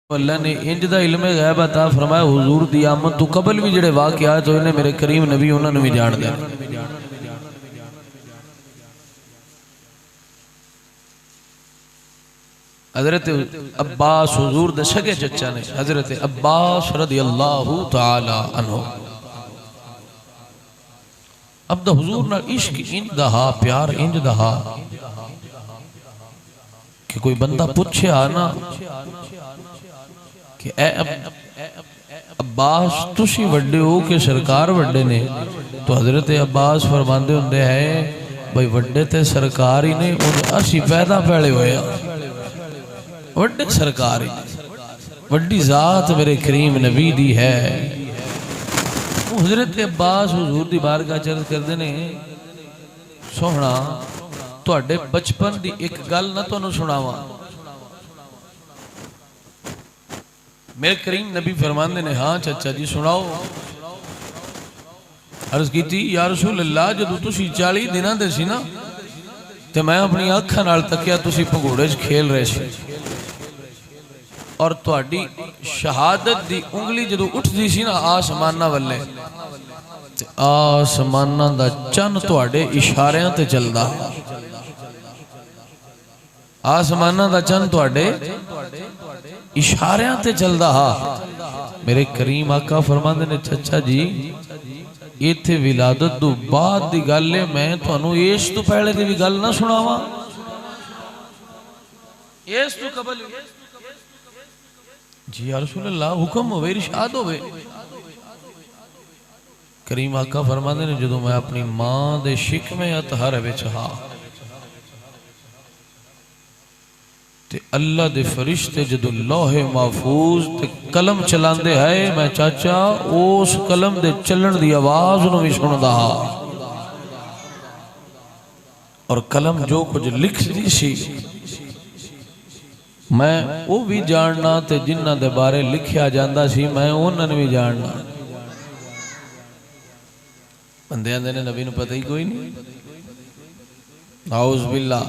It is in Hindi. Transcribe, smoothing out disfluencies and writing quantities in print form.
अल्लाह ने इंज दा इल्म गैब अता फरमाया हुजूर दी आमद तो कबल भी जेड़े वाक़यात होए ने मेरे करीम नबी उन्होंने भी जान दिया। हजरत अब्बास हुजूर दे सगे चचा ने हजरत अब्बास रज़ियल्लाहु तआला अन्हु अब दा हुजूर नाल इश्क इंज दा हा प्यार इंज दा हा कि कोई बंदा पूछया ना कि अब्बास तुसी वड्डे हो कि सरकार वड्डे ने तो हजरत अब्बास फरमांदे हुंदे है भाई वड्डे ते सरकार ही ने असी पैदा पहले होए वड्डे सरकार ही वड्डी जात मेरे करीम नबी दी है। हजरत अब्बास हुजूर दी बारगाह चर्च करदे ने सोहना तुहाडे बचपन दी एक गल ना तुहानू सुनावा। मेरे करीम नबी फरमांदे ने हाँ चाचा जी सुनाओ। अर्ज की या रसूल अल्लाह जदों तुसी 40 दिनां दे सी ना ते मैं अपनी अखां नाल तकिया तुसी भगोड़े च खेल रहे सी और तुहाडी शहादत दी उंगली जदों उठदी सी ना आसमानां वल्ले ते आसमानां दा चन्न तुहाडे इशारियां ते चलदा आसमानां दा चन्न तुहाडे इशारियां ते चलदा हा। मेरे करीम आका फरमांदे ने चचा जी इत्थे विलादत तो बाद दी गल है मैं तुहानू इस तो पहले दी भी गल ना सुनावा इस तो कबल जी या रसूल अल्लाह हुक्म होवे इरशाद होवे। करीम आका फरमांदे ने जदों मैं अपनी मां दे शिकमे अतहर विच हा ते अल्लाह दे फरिश्ते जदों लोहे महफूज ते कलम चलांदे है मैं चाचा उस कलम दे चलण दी आवाज नूं भी सुनदा हा और कलम जो कुछ लिखदी सी मैं वो भी जानना ते जिन्हां दे बारे लिखिया जांदा सी मैं उन्हां नूं भी जानना। बंदियां दे नबी नूं पता ही कोई नहीं। आउज़ बिल्लाह।